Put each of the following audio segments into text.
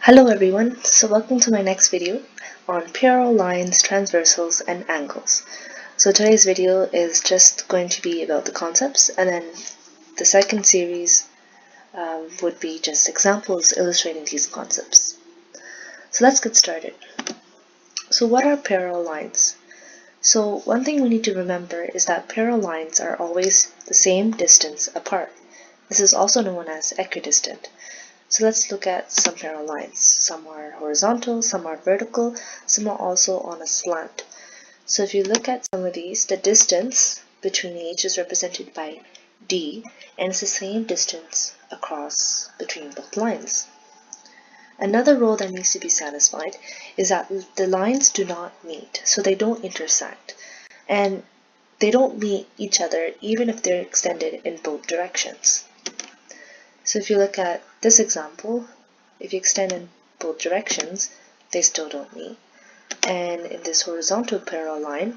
Hello everyone, so welcome to my next video on parallel lines, transversals, and angles. So today's video is just going to be about the concepts, and then the second series would be just examples illustrating these concepts. So let's get started. So what are parallel lines? So one thing we need to remember is that parallel lines are always the same distance apart. This is also known as equidistant. So let's look at some parallel lines. Some are horizontal, some are vertical, some are also on a slant. So if you look at some of these, the distance between each is represented by d, and it's the same distance across between both lines. Another rule that needs to be satisfied is that the lines do not meet, so they don't intersect, and they don't meet each other even if they're extended in both directions. So if you look at this example, if you extend in both directions, they still don't meet. And in this horizontal parallel line,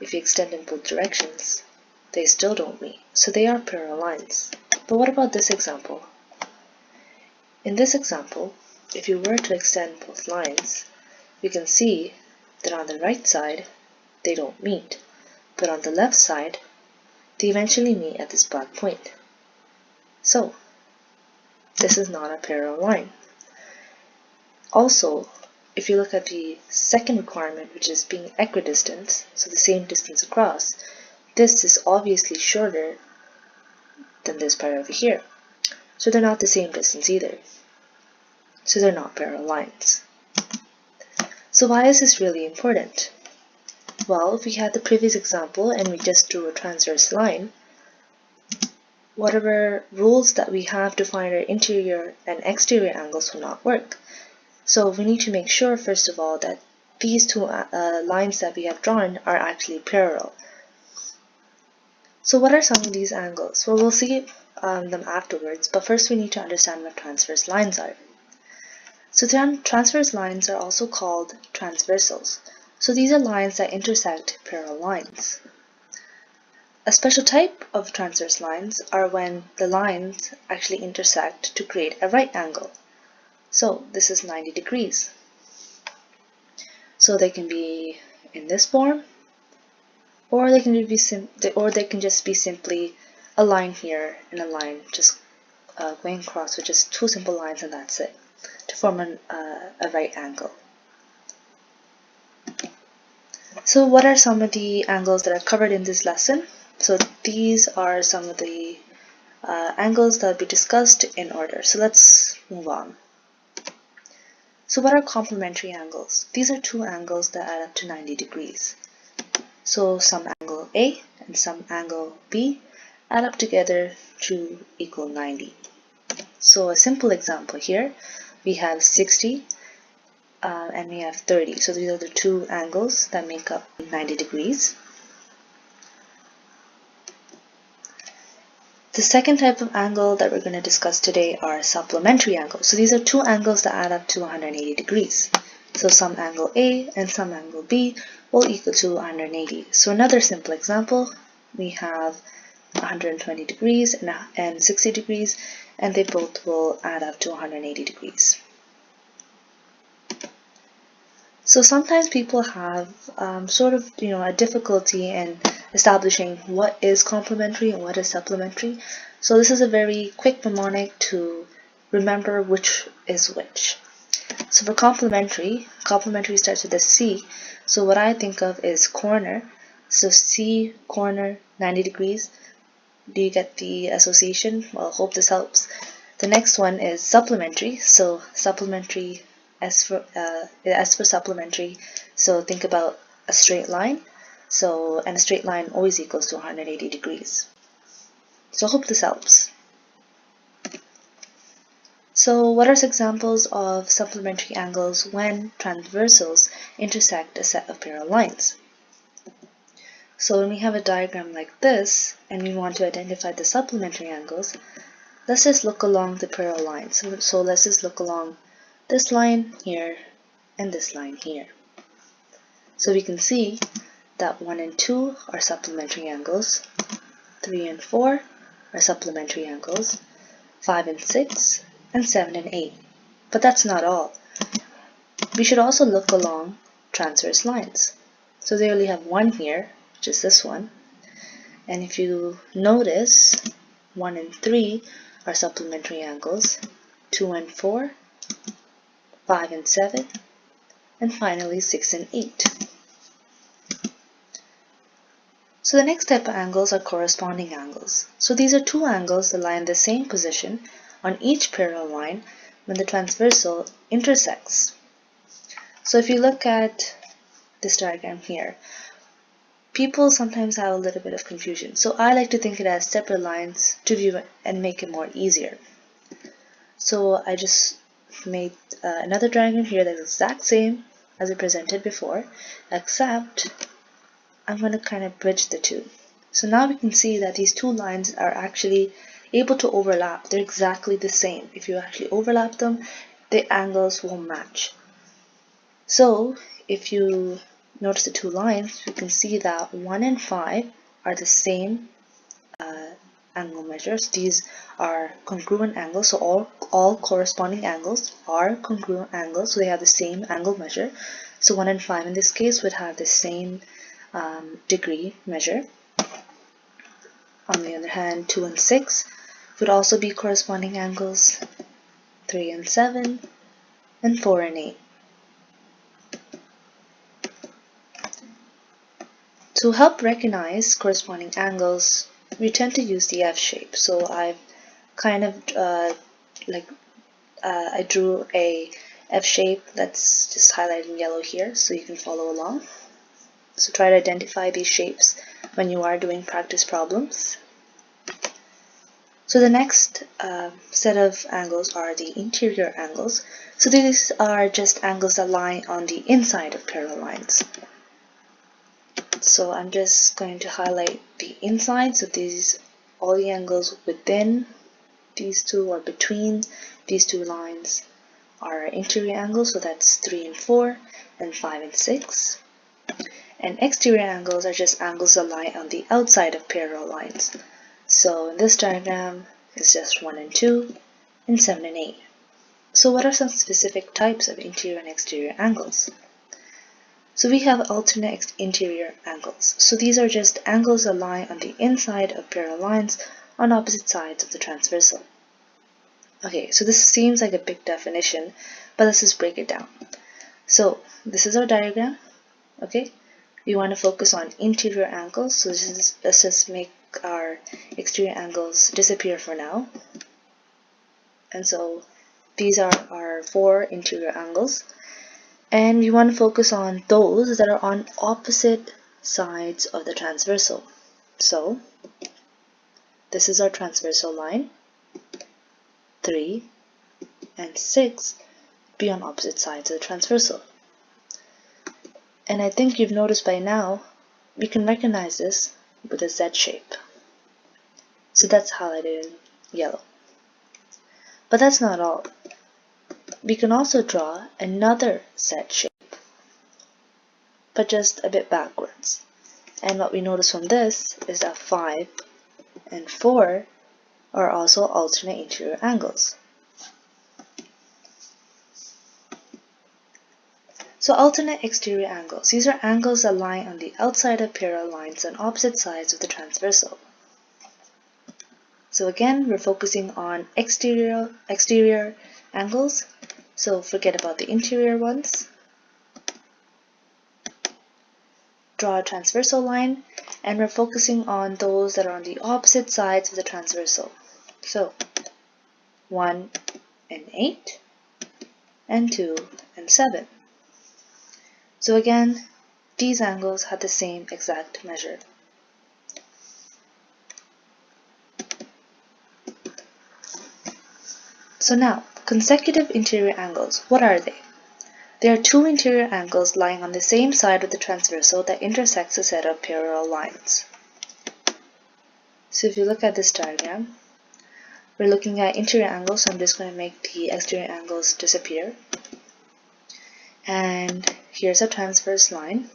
if you extend in both directions, they still don't meet. So they are parallel lines. But what about this example? In this example, if you were to extend both lines, we can see that on the right side, they don't meet. But on the left side, they eventually meet at this black point. So this is not a parallel line. Also, if you look at the second requirement, which is being equidistant, so the same distance across, this is obviously shorter than this part over here. So they're not the same distance either. So they're not parallel lines. So why is this really important? Well, if we had the previous example and we just drew a transverse line, whatever rules that we have to find our interior and exterior angles will not work. So we need to make sure, first of all, that these two lines that we have drawn are actually parallel. So what are some of these angles? Well, we'll see them afterwards, but first we need to understand what transverse lines are. So transverse lines are also called transversals. So these are lines that intersect parallel lines. A special type of transverse lines are when the lines actually intersect to create a right angle. So this is 90 degrees. So they can be in this form, or they can just be simply a line here and a line just going across with just two simple lines, and that's it, to form a right angle. So what are some of the angles that are covered in this lesson? So these are some of the angles that will be discussed in order. So let's move on. So what are complementary angles? These are two angles that add up to 90 degrees. So some angle A and some angle B add up together to equal 90. So a simple example here, we have 60 and we have 30. So these are the two angles that make up 90 degrees. The second type of angle that we're going to discuss today are supplementary angles. So these are two angles that add up to 180 degrees. So some angle A and some angle B will equal to 180. So another simple example, we have 120 degrees and 60 degrees, and they both will add up to 180 degrees. So sometimes people have a difficulty in establishing what is complementary and what is supplementary. So this is a very quick mnemonic to remember which is which. So for complementary starts with a C. So what I think of is corner. So C, corner, 90 degrees. Do you get the association? Well, hope this helps. The next one is supplementary. So supplementary, as for supplementary, so think about a straight line. So, and a straight line always equals to 180 degrees. So I hope this helps. So what are some examples of supplementary angles when transversals intersect a set of parallel lines? So when we have a diagram like this, and we want to identify the supplementary angles, let's just look along the parallel lines. So let's just look along this line here and this line here. So we can see that 1 and 2 are supplementary angles, 3 and 4 are supplementary angles, 5 and 6, and 7 and 8. But that's not all. We should also look along transverse lines. So they only have one here, which is this one. And if you notice, 1 and 3 are supplementary angles, 2 and 4, 5 and 7, and finally 6 and 8. So the next type of angles are corresponding angles. So these are two angles that lie in the same position on each parallel line when the transversal intersects. So if you look at this diagram here, people sometimes have a little bit of confusion. So I like to think it as separate lines to view and make it more easier. So I just made another diagram here that's the exact same as I presented before, except I'm going to kind of bridge the two. So now we can see that these two lines are actually able to overlap. They're exactly the same. If you actually overlap them, the angles will match. So if you notice the two lines, we can see that 1 and 5 are the same angle measures. These are congruent angles, so all corresponding angles are congruent angles, so they have the same angle measure. So 1 and 5 in this case would have the same degree measure. On the other hand, 2 and 6 would also be corresponding angles, 3 and 7, and 4 and 8. To help recognize corresponding angles, we tend to use the F shape. So I've kind of I drew a F shape that's just highlighted in yellow here, so you can follow along. So try to identify these shapes when you are doing practice problems. So the next set of angles are the interior angles. So these are just angles that lie on the inside of parallel lines. So I'm just going to highlight the inside. So all the angles within these two or between these two lines are interior angles. So that's 3 and 4 and 5 and 6. And exterior angles are just angles that lie on the outside of parallel lines. So in this diagram, it's just 1 and 2 and 7 and 8. So what are some specific types of interior and exterior angles? So we have alternate interior angles. So these are just angles that lie on the inside of parallel lines on opposite sides of the transversal. Okay, so this seems like a big definition, but let's just break it down. So this is our diagram, okay? We want to focus on interior angles, so let's just make our exterior angles disappear for now. And so these are our 4 interior angles. And we want to focus on those that are on opposite sides of the transversal. So this is our transversal line. 3 and 6 be on opposite sides of the transversal. And I think you've noticed by now, we can recognize this with a Z shape. So that's highlighted in yellow. But that's not all. We can also draw another Z shape, but just a bit backwards. And what we notice from this is that 5 and 4 are also alternate interior angles. So alternate exterior angles. These are angles that lie on the outside of parallel lines on opposite sides of the transversal. So again, we're focusing on exterior angles. So forget about the interior ones. Draw a transversal line, and we're focusing on those that are on the opposite sides of the transversal. So 1 and 8, and 2 and 7. So again, these angles have the same exact measure. So now, consecutive interior angles, what are they? There are 2 interior angles lying on the same side of the transversal that intersects a set of parallel lines. So if you look at this diagram, we're looking at interior angles, so I'm just going to make the exterior angles disappear. And here's a transverse line.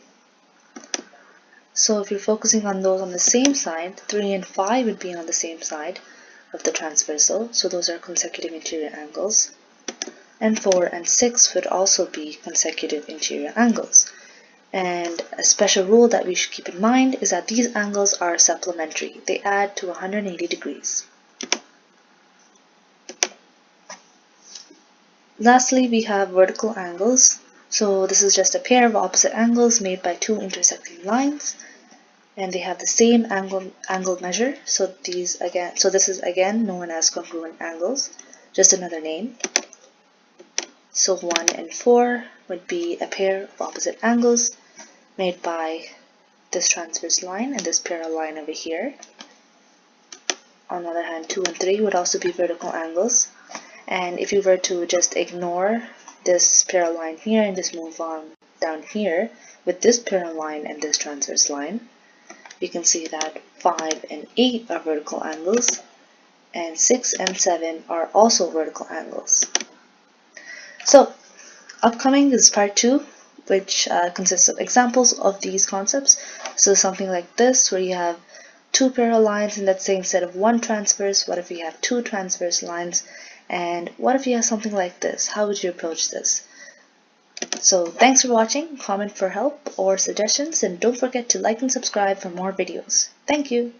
So if you're focusing on those on the same side, 3 and 5 would be on the same side of the transversal, so those are consecutive interior angles. and 4 and 6 would also be consecutive interior angles. And a special rule that we should keep in mind is that these angles are supplementary. They add to 180 degrees. Lastly, we have vertical angles. So this is just a pair of opposite angles made by two intersecting lines, and they have the same angle measure. So this is again known as congruent angles, just another name. So 1 and 4 would be a pair of opposite angles made by this transverse line and this parallel line over here. On the other hand, 2 and 3 would also be vertical angles. And if you were to just ignore this parallel line here and just move on down here with this parallel line and this transverse line, we can see that 5 and 8 are vertical angles, and 6 and 7 are also vertical angles. So, upcoming is part 2, which consists of examples of these concepts. So something like this, where you have two parallel lines, and let's say instead of one transverse, what if we have two transverse lines? And what if you have something like this? How would you approach this? So thanks for watching. Comment for help or suggestions, and don't forget to like and subscribe for more videos. Thank you.